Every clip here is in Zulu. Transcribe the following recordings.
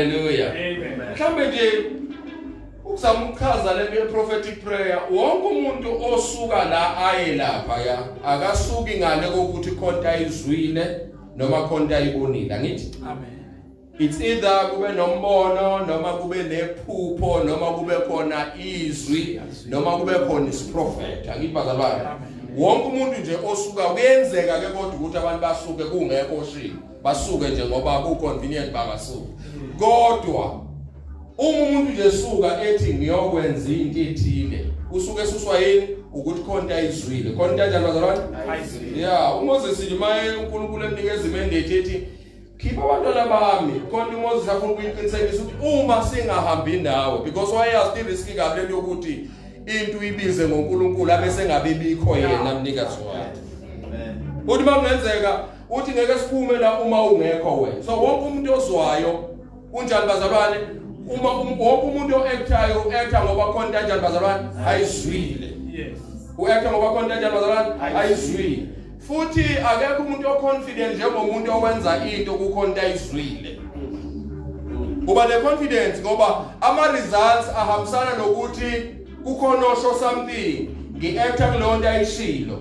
Hallelujah. Amen. Mhlambe nje ukuzama ukuchaza le prophetic prayer wonke umuntu osuka la aye lapha ya akasuki ngale kokuthi khonta izwile noma khonta ibonile ngithi Amen. it's either kube nombono noma kube nephupho noma kube khona izwi noma kube khona isiprophet angibazalwane wonke umuntu nje osuka kuyenzeka ke kodwa ukuthi abantu basuke kungekho shini basuke nje ngoba ku convenient bakasuka kodwa umuntu nje suka ethi ngiyokwenza into ethile usuke esuswa yini ukuthi khonta izwile khonta kanjani bazalwane yeah uMoses nje maye uNkulunkulu emnikeza imandate ethi khipha abantwana bami khona uMoses afuna ukuyiqinisekisa ukuthi uma singahambi nawe because wayazi risk kabi lento yokuthi into uyibize ngoNkulunkulu abese ngabe bikho yena mnikazi wakhe amen uthi makungenzeka uthi ngeke siphume la uma ungekho wena so wonke umuntu ozwayo unjani bazalwane uma wonke umuntu oactayo acta ngoba khona kanjani bazalwane ayizwile Yes. uacta ngoba khona kanjani bazalwane ayizwile futhi akekho umuntu oconfident njengomuntu owenza into kukhonta izwile uba le confidence ngoba ama results ahambisana nokuthi kukhona osho something ngiacta kulonto ayishilo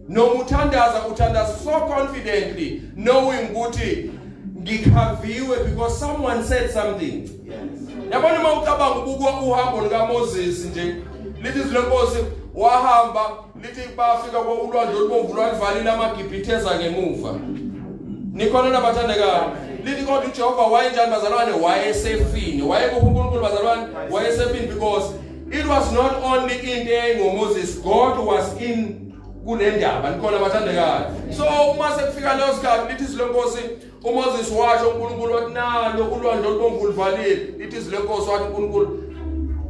noma uthandaza so confidently knowing ukuthi ngikhaviwe because someone said something yabona uma ucabanga ukubukwa uhambo lika Moses nje lithi izilenkosi wahamba lithi bafika kwaulwandle olubomvu lwalivalile amaGibhitheza ngemuva nikhona nabathandekayo lithi kodwa uJehova wayenjani bazalwane wayesefini wayekho uNkulunkulu bazalwane wayesefini because it was not only into engoMoses God was in kule ndaba nikhona bathandekayo so uma sekufika leyo sikhathi lithi izilenkosi uMoses washo uNkulunkulu wathi nalo ulwandle olubomvu livalile lithi izilenkosi wathi uNkulunkulu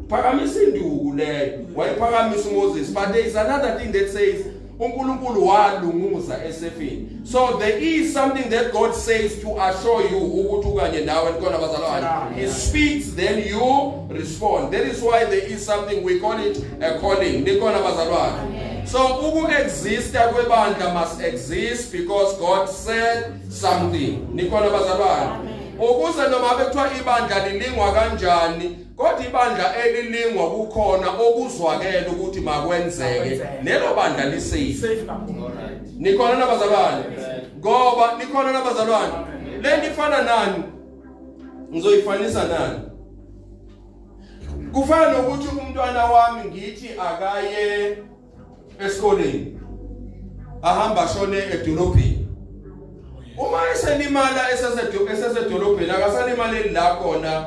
phakamisa induku leyo wayiphakamisa uMoses but there is another thing that says uNkulunkulu walunguza esefini so there is something that God says to assure you ukuthi ukanye nawe nikhona bazalwane he speaks then you respond that is why there is something we call it a calling nikhona bazalwane so uku-exista kwebandla must exist because God said something nikhona bazalwane ukuze noma bekuthiwa ibandla lilingwa kanjani kodwa ibandla elilingwa kukhona okuzwakela ukuthi makwenzeke lelo bandla lisafe nikhona nabazalwane ngoba nikhona nabazalwane lento ifana nani ngizoyifanisa nani kufana nokuthi umntwana wami ngithi akaye esikoleni ahamba shone edolobheni uma eselimala esesedolobheni akasalimali la khona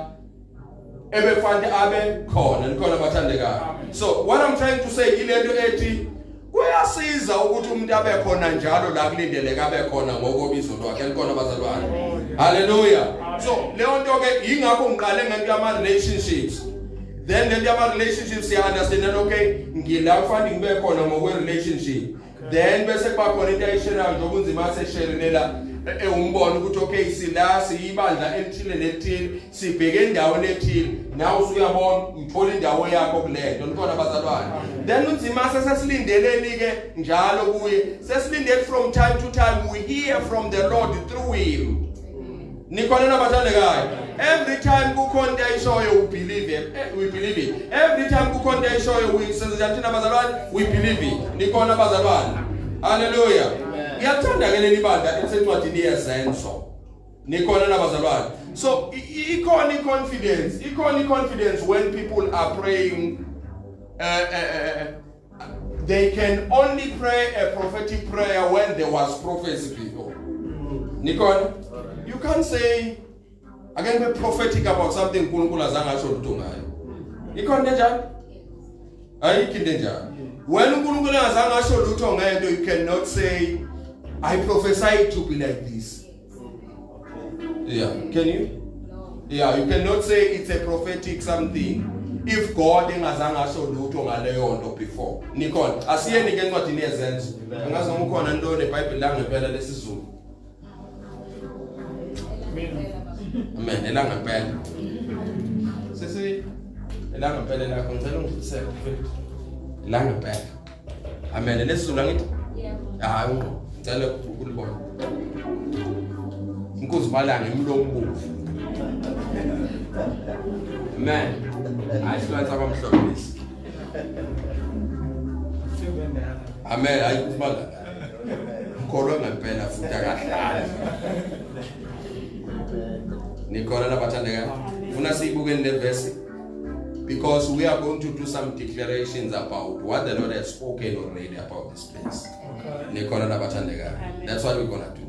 ebefanele abe khona nikhona bathandekayo so what I'm trying to say ilento ethi kuyasiza ukuthi umuntu abe khona njalo la kulindeleka abe khona ngokobizo lwakhe nikhona bazalwane hallelujah so leyo nto ke ingakho ngiqale ngento yama relationships then lento yama relationships ya understand okay ngila kufanele ngibe khona ngokwe relationship then bese kuba khona into ayisherayo njengoba unzima asesherelela umbono ukuthi okay sila siyibandla elithile nethile sibheke endaweni ethile nawe usuyabona uthola indawo yakho kulento nikhona bazalwane then unzima sesesilindeleni ke njalo kuye sesilindele from time to time we hear from the Lord through him nikhona nabathandekayo every time kukhona ishoyo we believe it every time kukhona ishoyo we senzathina bazalwane we believe it nikhona bazalwane hallelujah yathanda ke leli bandla esencwadini yezenzo nikhona nabazalwane so ikhona confidence when people are praying they can only pray a prophetic prayer when there was prophecy before nikhona you can't say I can be prophetic about something uNkulunkulu azange asho lutho ngayo ikhona njalo ayikho into njalo when uNkulunkulu azange asho lutho ngento you cannot say I prophesy to be like this. Yeah, can you? Yeah, you cannot say it's a prophetic something if God engazange asho lutho ngaleyo nto before. Nikhona asiyeni ke encwadini yezenzo. Angazi noma ukhona into neBhayibheli la ngempela lesizulu. Amen. Elanga ngempela. Sisi elanga ngempela la ngicela ungizisele mfethu. Elanga ngempela. Amen. Lesizulu ngithi? Yeah. Hayi. Ngicela ukulibona. Inkosi malanga emlomo bovu. Amen. I swear to God, this. Amen. I smell Corona pena futa Nicola Batandega. Una see book in the verse. Because we are going to do some declarations about what the Lord has spoken already about this place. Nicola Batandega. That's what we're gonna do.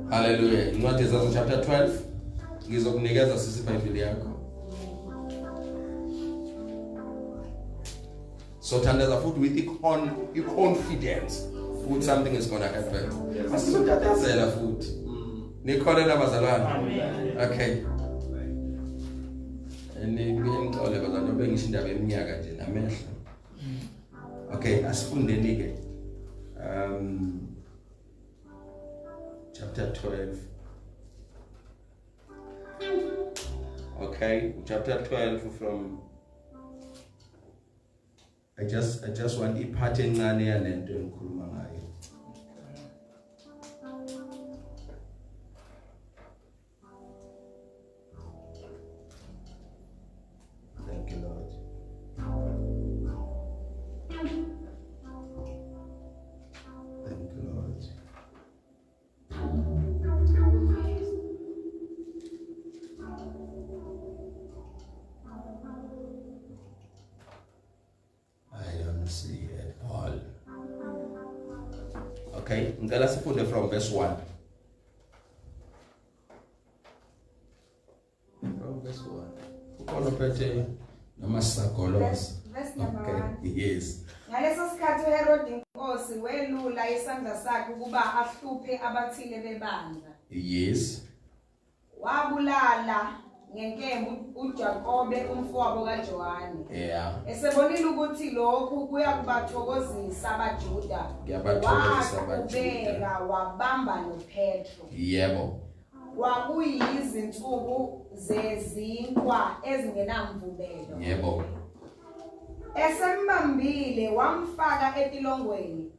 Hallelujah. In what is chapter 12? Gizokunikeza sisi Bible yako. So tandaza food with confidence. Food something is gonna happen. Asizothatazela food. Nikhona nabazalwane. Okay. Ngiyixole bazalwane bengisho indaba eminyaka nje namehlo. Okay, asifundeni ke. Chapter 12. Okay, chapter 12 from I just want ipart encane yalento engikhuluma ngayo. Thank you, Lord. Thank you, Lord. I don't see it all. Okay, let's put it from verse 1. From verse 1. Verse number 1. Yes. Ngaleso sikhathi uHerod inkosi welula isandla sakhe ukuba ahluphe abathile bebandla. Yes. Wabulala ngenkembu uJakobe umfowabo kaJohane. Yeah. Esebonile ukuthi lokhu kuyakubathokozisa abaJuda. Kuyabathokozisa abaJuda. Wabamba noPetro. Yebo. Kwakuyizinsuku zezinkwa ezingenamvubelo. Yebo. Esembambile wamfaka etilongweni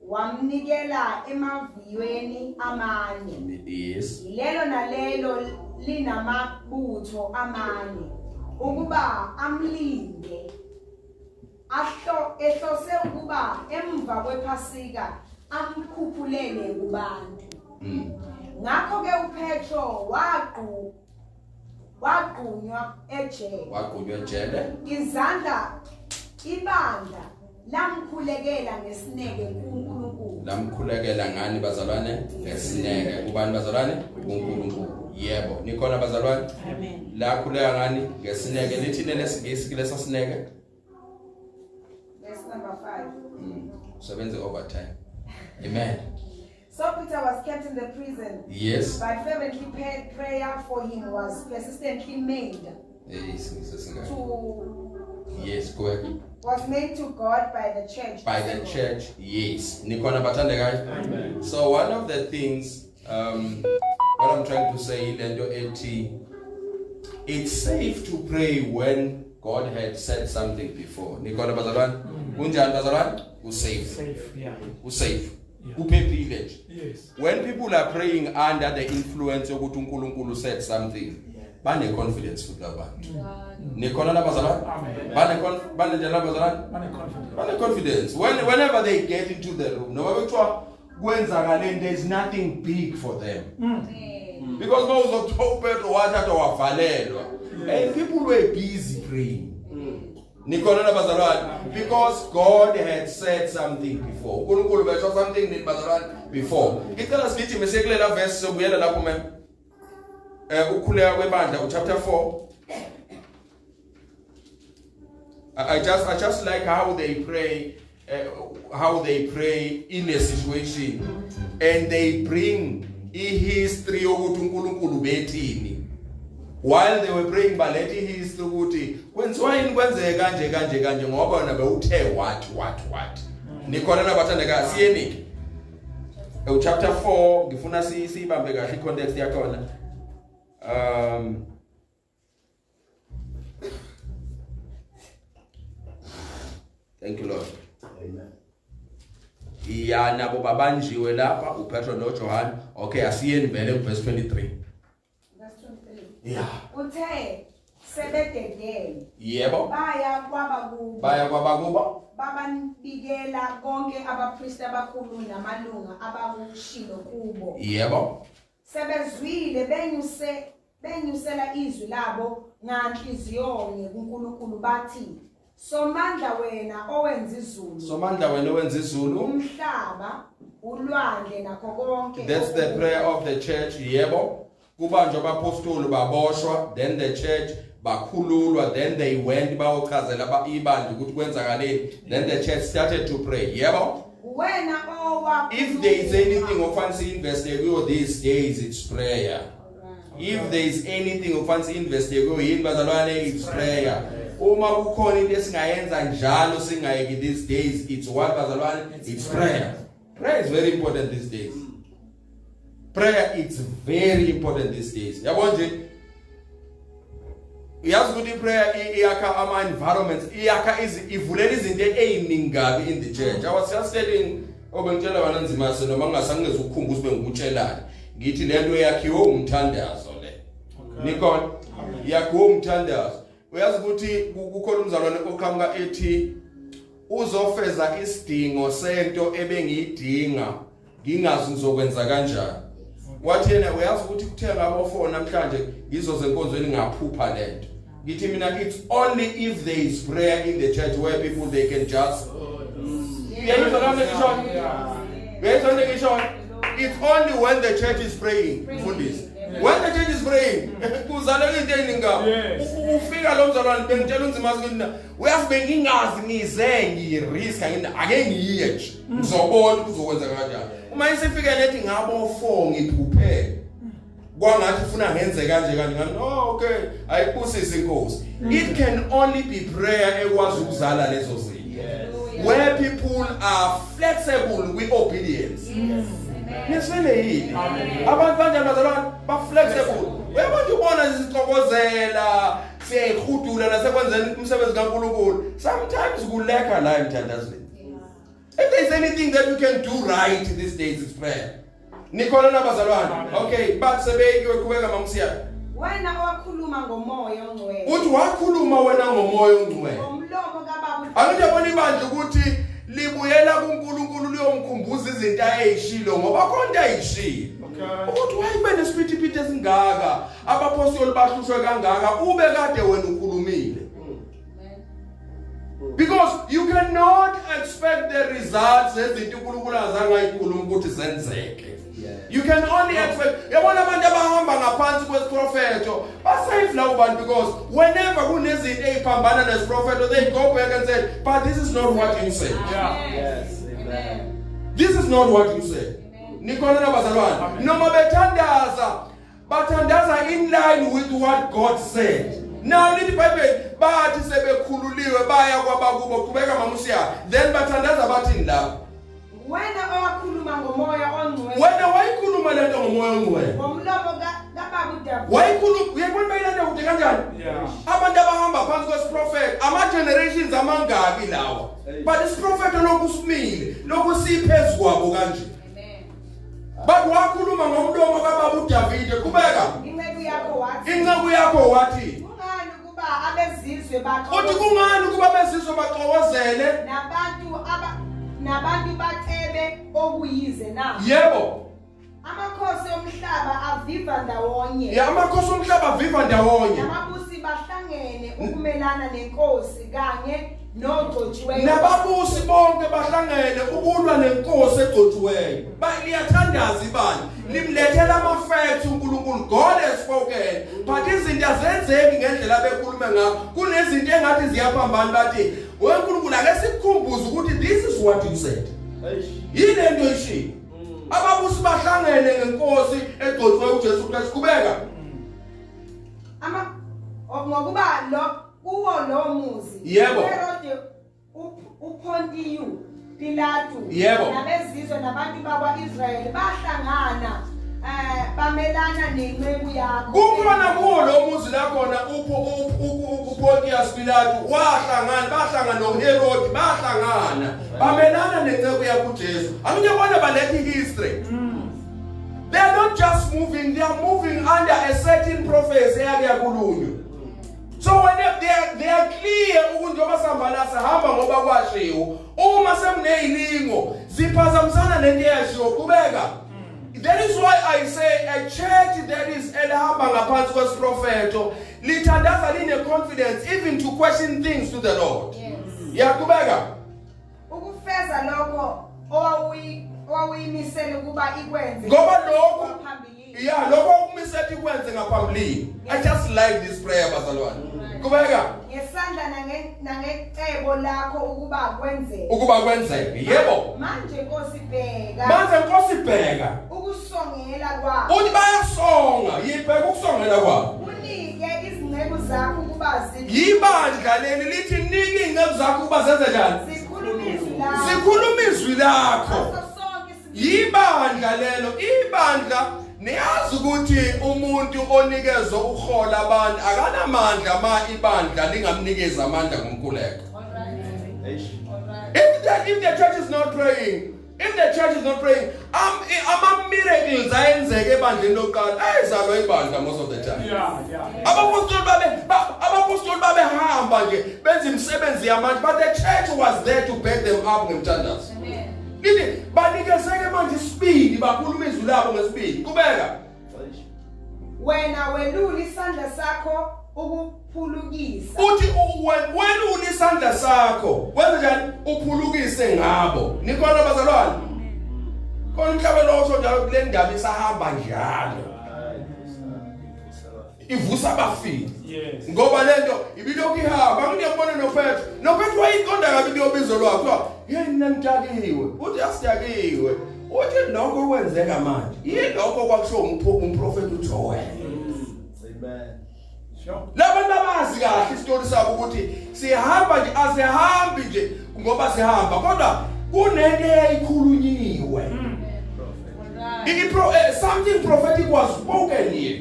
wamnikela emaviyweni amane. Yes. Lelo nalelo linamabutho amane ukuba amlinde ehlose ukuba emva kwePhasika amkhuphulele kubantu. Ngakho ke uPetro waqunywa ejele. Izandla ibandla lamkhulekela ngesineke kuNkulunkulu. Lamkhulekela ngani bazalwane? Ngesineke. Ubani bazalwane? kuNkulunkulu. Yebo. Nikhona bazalwane? Amen. La khuleka ngani? Ngesineke. Lithini lesingisi lesa sineke? Verse number 5. Sebenze overtime. Amen. So Peter was kept in the prison. Yes. But fervently prayer for him was persistently made. Yes. To Go ahead. was made to God by the church. By the church, yes. Nikona batande guys. Amen. So one of the things, what I'm trying to say, it's safe to pray when God had said something before. Nikona bazalan, unjan bazalan, who's safe? Safe, yeah. Who's safe? Who pay privilege? Yes. When people are praying under the influence of uNkulunkulu said something, bane confidence with abantu. Nikona bazalan? Amen. Bane confidence. Whenever they get into the room, there's nothing big for them. Because most of and people were busy praying. Because God had said something before. Something before. Chapter 4. I just like how they pray in a situation, and they bring history of uNkulunkulu bethini. While they were praying balethi history ukuthi kwenziwani kwenzeka kanje ngoba wena bewuthe what. Nikhona nabathandeka siyeniki. Chapter 4 ngifuna sibambe kahle context yakhona. Thank you, Lord. Amen. Iya nabo babanjiwe lapha uPetro noJohane. Okay, asiyeni vele verse 23. Verse 23. Yeah. Uthe sebededele Yebo. baya kwabakubo Baya kwabakubo. bababikela konke abapristi abakhulu namalunga abakushilo kubo. Yebo. Sebezwile benyusela izwi labo nganhliziyonye kuNkulunkulu bathi somandla wena owenza izulu. Somandla wena owenza izulu. Umhlaba ulwandle nakho konke. That's the prayer of the church. Yebo. Kubanjwa abapostoli baboshwa, then the church bakhululwa, then they went bayochazela ibandla ukuthi kwenzakaleni, then the church started to pray. Yebo. Wena owa. If there is anything of fancy investigate these days, it's prayer. If there is anything of fancy investigate yini bazalwane, it's prayer. Uma kukhona into esingayenza njalo singayeki these days, it's what bazalwane, it's prayer. Prayer is very important these days. Prayer is very important these days. Yabona nje uyazi ukuthi prayer iyakha ama environments, iyakha ivulela izinto eziningi in the church. I was just telling obengitshela bana nzima se noma ngingasangeze ukukhumbuza bengikutshelana. Ngithi lento yakhiwe umthandazo le. Nikon yakhiwe umthandazo. Uyazi ukuthi kukhona umzalwane oqhamuka ethi uzofeza isidingo sento ebengiyidinga ngingazi ngizokwenza kanjani. Wathi yena uyazi ukuthi kuthenga abafo namhlanje ngizoze enkonzweni ngaphupha lento. Ngithi mina it's only if there is prayer in the church where people they can just it's only when the church is praying. When the church is praying, kuzaleka into eningi. Ufika lo mzalwane bengitshela unzima ukuthi uyazi bengingazi ngize ngirisk ake ngiye nje. Ngizobona kuzokwenza kanjani. Uma isifika lethi ngabo 4 ngiphuphele. Kwangathi ufuna ngenze kanje kanje ngani okay ayibusise inkosi. It can only be prayer ekwazi ukuzala lezo zinto. Where people are flexible with obedience. Nesele yini abantu kanjani bazalwane ba flexible. Uyabona ubona izixokozela siyayikhudula nasekwenzeni umsebenzi kaNkulunkulu. Sometimes kuleka la emthandazweni. If there is anything that you can do right these days, it's prayer. Nicola bazalwane. Okay, but sebeyiwe kubeka mamsiya. Wena owakhuluma ngomoya ongcwele. Uthi wakhuluma wena ngomoya ongcwele. Ngomlomo kaBaba. Angiyabona ibandla ukuthi libuyela kuNkulunkulu liyomkhumbuza izinto ayishilo ngoba konke ayishilo. Ukuthi wayibe nesiphithi esingaka, abapostoli bahlushwe kangaka ube kade wena ukhulumile. Because you cannot expect the results ezinto uNkulunkulu azange ayikhuluma ukuthi zenzeke. You can only expect. Yabona abantu abahamba ngaphansi kwesiprofeto basave lawo bantu because whenever kunezinto eziphambana nesiprofeto they go back and say but this is not what you said. Yes. Amen. This is not what you said. Nikhona nabazalwane noma bathandaza in line with what God said. Now lithi Bible bathi sebekhululiwe baya kwabakubo qhubeka mamusiya then bathandaza bathini lapho. Wena owakhuluma ngomoya ongcwele. Wena wayikhuluma lento ngomoya ongcwele. Ngomlomo kaBaba uDavida. Wayikhuluma uyabona bayilanda kude kanjani? Abantu abahamba phansi kwesiprofeti ama generations amangaki lawa. But this prophet lokusumile lokusiphezulu kwabo kanje. Amen. But wakhuluma ngomlomo kaBaba uDavida kubeka. Inceku yakho wathi kungani kuba abezizwe baxokozele. Uthi kungani kuba abezizwe baxokozele nabantu bacebe okuyize na. Yebo. Amakhosi omhlaba aviva ndawonye. Amakhosi omhlaba aviva ndawonye. Nababusi bahlangene ukumelana nenkosi kanye nogcotshiweyo. Nababusi bonke bahlangene ukulwa nenkosi egcotshiweyo. Bayathandaza ibandla. Limlethela ama-facts uNkulunkulu. God has spoken. But izinto azenzeki ngendlela bekhulume ngakho. Kunezinto engathi ziyaphambana bathi uNkulunkulu ake sikukhumbuze ukuthi this is what you said. Yini into ishilo. Ababusi bahlangene ngenkosi egcotshiweyo uJesu Kristu kubeka. Ngokuba kuwo lo muzi. Yebo. Herode uPontiyu Pilato nabezizwe nabantu bakwaIsrayeli bahlangana bamelana nenceku yakho. Kukhona kuwo lo muzi la khona uPontius Pilato bahlangana noHerode bahlangana bamelana nenceku yakho uJesu. Angiyabona balethe history. They are not just moving, they are moving under a certain prophecy eyakhulunywa. So when they are clear ukuthi njoba sihamba sihamba ngoba kwashiwo uma semneyilingo ziphazamisana nento eyashiwo qhubeka. That is why I say a church that is elihamba ngaphansi kwesiprofeto lithandaza line confidence even to question things to the Lord. Yaqhubeka. Ukufeza lokho owayimisela ukuba ikwenze. Ngoba lokho lokho ukumisela ikwenze ngaphambilini. I just like this prayer bazalwane. Qhubeka. Ngesandla nangecebo lakho ukuba kwenzeke. Ukuba kwenzeke. Yebo. Manje Nkosi bheka. Manje Nkosi bheka. Ukusongela kwabo. Uthi bayasonga, yibheka ukusongela kwabo. Unike izinceku zakho ukuba yibandla leli lithi nike ingceku zakho ukuba zenze njani? Sikhuluma izwi lakho. Yibandla lelo, ibandla niyazi ukuthi umuntu onikezwe uhola abantu akanamandla ma ibandla lingamnikeza amandla ngomkhuleko. If the church is not praying, miracles ayenzeke ebandleni lokuqala ayizalwa ibandla most of the time. Abapostoli babehamba nje benza imisebenzi yamanje, but the church was there to back them up ngemthandazo. Lithi banikezeke manje speed bakhuluma izwi labo ngespeed. Kubeka. Wena welula isandla sakho ukuphulukisa. Uthi welula isandla sakho wenza njani? Uphulukise ngabo. Nikhona bazalwane? Khona umhlaba lo osho njalo kule ndaba isahamba njalo. Ivusa abafile. Yes. Ngoba lento ibilokhu ihamba ngiyabona noPetro wayiqonda kabi into yobizo lwakho. Yena ngitakiwe. Uthi asitakiwe. Uthi lokho kwenzeka manje. Yilokho kwakusho umprofeti uJoel. Amen. Sure. Labantu abazi kahle isitori sabo ukuthi sihamba nje asihambi nje ngoba sihamba kodwa kunento eyayikhulunyiwe. Something prophetic was spoken here.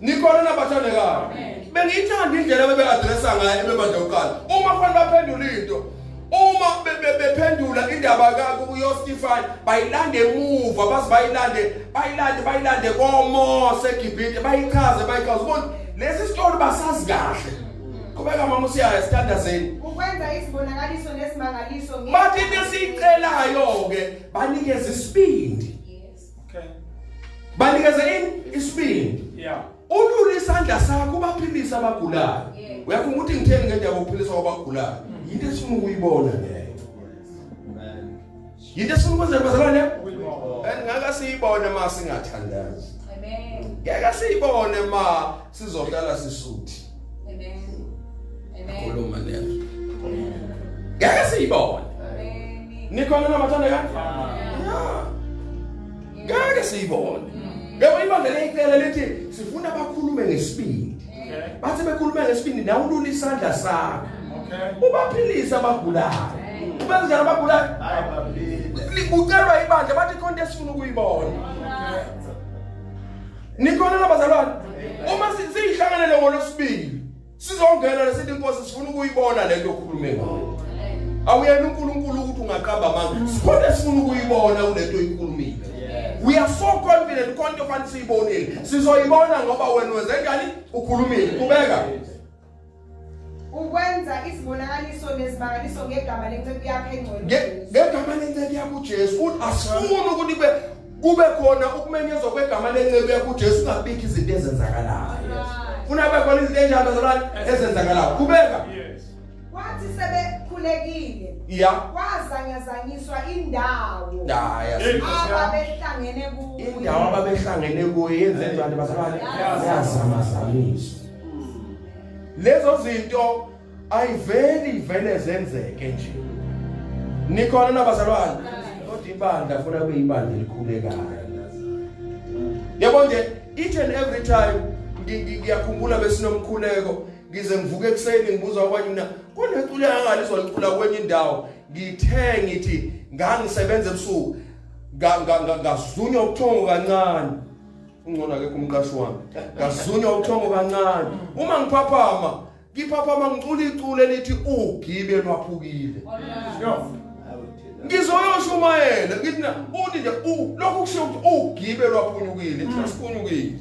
Nikhona nabathandekayo. Bengiyithanda indlela bebe-addressa ngayo ebebandla uqala. Uma kufanele baphendula into, uma bephendula indaba kuyoStefan, bayilande emuva, bazi bayilande koMose eGibhithe, bayichaze. Ubona lesi story basazi kahle. Kubeka mama usiyaya sithandazeni. Ukwenza isibonakaliso nesimangaliso nge. Bathi besicelayo ke banikeze isibindi. Yes. Okay. Banikeze isibindi. Yeah. Ulula isandla sakho ubaphilisa abagulayo. Uyakho ukuthi ngitheni ngendaba yokuphilisa abagulayo. Yinto esifuna ukuyibona leyo. Amen. Yinto esifuna ukwenza bazalwane? Ngaka siyibone ma singathandazi. Amen. Ngeke siyibone ma sizohlala sisuthi. Amen. Amen. Khuluma leyo. Ngeke siyibone. Amen. Nikhona nabathandekayo? Ngeke siyibone. Ngeke ibandla leyicela lithi sifuna bakhulume ngesibindi. Bathi bekhuluma ngesibindi nawe ulula isandla sakho. Ubaphilisa abagulayo. Ubenza njani abagulayo? Ucelwa ibandla bathi konke esifuna ukuyibona. Nikhona nabazalwane? Uma siyihlanganele ngolosibili sizongena lesithi inkosi sifuna ukuyibona lento okhulume ngayo. Awuyena uNkulunkulu ukuthi ungaqamba manje. Sikhona sifuna ukuyibona kulento oyikhulumile. We are so confident konke ofanele siyibonile. Sizoyibona ngoba wena wenze njani? Ukhulumile. Kubeka. Ukwenza isibonakaliso nezimangaliso ngegama lencebo yakhe engcwele. Ngegama lencebo yakhe uJesu uthi asifuni ukuthi kube khona ukumenyezwa kwegama lencebo yakhe uJesu ungabiki izinto ezenzakalayo. Funa bekhona izinto enjalo zalwane ezenzakalayo. Kubeka. Wathi sebekhulekile. Kwazanyazanyiswa indawo. Ababehlangene kuyo. Indawo ababehlangene kuyo yenze njani bazalwane? Yazamazamisa. Lezo zinto ayivele zenzeke nje. Nikhona nabazalwane? Kodwa ibandla funa kube ibandla elikhulekayo. Yabo nje each and every time ngiyakhumbula besinomkhuleko ngize ngivuke ekseni ngibuza kwanye mina kuneculo yangalizwa licula kwenye indawo ngithe ngithi ngangisebenza ebusuku ngazunywa ubuthongo kancane ungcona ke kumqashi wami ngazunywa ubuthongo kancane uma ngiphaphama ngicula icule lithi ugibe lwaphukile ngizoyoshumayela ngithi na uthi nje lokhu kusho ukuthi ugibe lwaphunyukile thina siphunyukile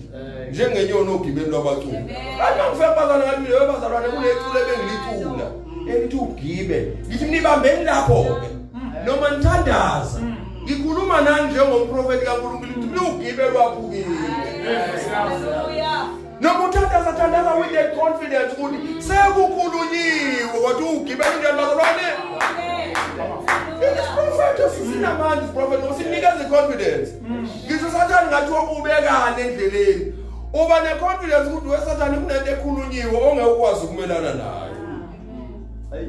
njengenyoni ogibeni lwabaculo kanti ngifike bazana ngathi leyo bazalwane kulecule bengilithula elithi ugibe ngithi nibambeni lapho ke noma nithandaza ngikhuluma nani njengomprofeti kaNkulunkulu ukuthi ugibe lwaphukile noma uthandaza with that confidence ukuthi sekukhulunyiwe kodwa ugibele njani bazalwane prophet sinamandla prophet usinikeza confidence ngisho sathani ngathi ubekane endleleni uba ne confidence ukuthi wesathani kunento ekhulunyiwe ongeke ukwazi ukumelana nayo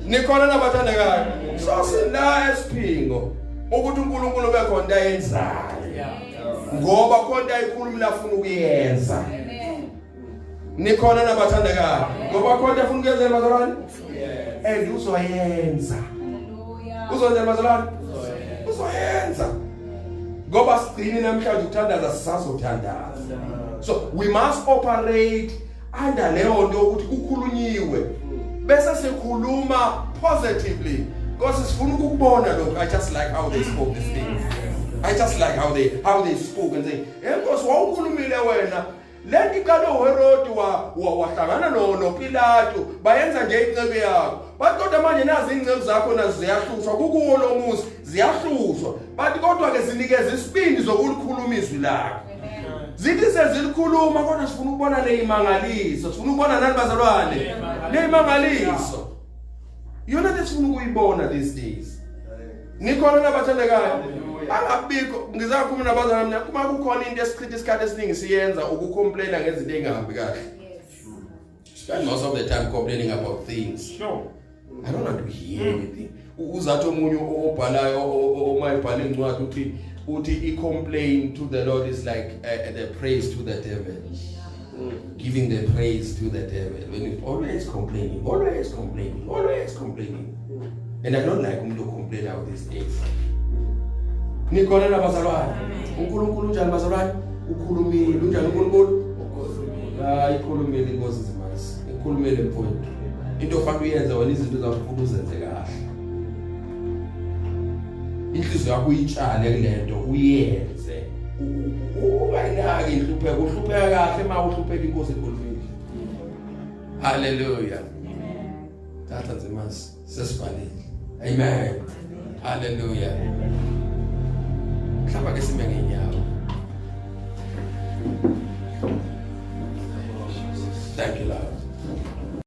nikhona nabathandekayo so sila esiphingo ukuthi uNkulunkulu bekhona ayenzayo ngoba khona ayikhuluma afuna ukuyenza nikhona nabathandekayo ngoba khona afuna ukuyenza bazalwane and uzoyenza uzonza bazalwane uzoyenza ngoba sigcine namhlanje ukuthandaza sisazothandaza so we must operate under leyo nto ukuthi kukhulunyiwe bese sikhuluma positively because sifuna ukubona lokho. I just like how they spoke this thing. I just like how they spoke and say because wawukhulumile wena lenti kalo Herod wahlangana no Pilato bayenza nje incebe yakho bathi kodwa manje nazi incebe zakho nazi ziyahlushwa kukuwo lo muzi ziyahlushwa bathi kodwa ke zinikeze isibindi zokulikhuluma izwi lakho zithi sezilikhuluma kodwa sifuna ukubona leyimangaliso sifuna ukubona nani bazalwane leyimangaliso yona lesifuna ukuyibona these days nikhona nabathandekayo angabikho ngizakhuluma nabazalwane mina kuma kukhona into esichitha isikhathi esiningi siyenza ukucomplaina ngezinto engahambi kahle spend most of the time complaining about things. Sure. I don't want to hear anything. Uzathi omunye obhalayo omayibhala incwadi uthi i-complain to the Lord is like the praise to the devil. Giving the praise to the devil. When you're always complaining. And I don't like umuntu complain out these days. Nikhona nabazalwane. uNkulunkulu njani bazalwane? Ukhulumile unjani uNkulunkulu? Ikhulumile inkosi zimasi. Ikhulumile mfowethu. Into ofanele uyenze wena izinto zakufuna uzenze kahle. Inhliziyo yakho uyitshale kulento uyenze. Ungayinaki inhlupheko, uhlupheka kahle uma uhlupheka inkosi ekhulumile. Hallelujah. Thatha nzimasi sesivalile. Amen. Hallelujah. Hlaba ke sime ngenyawo.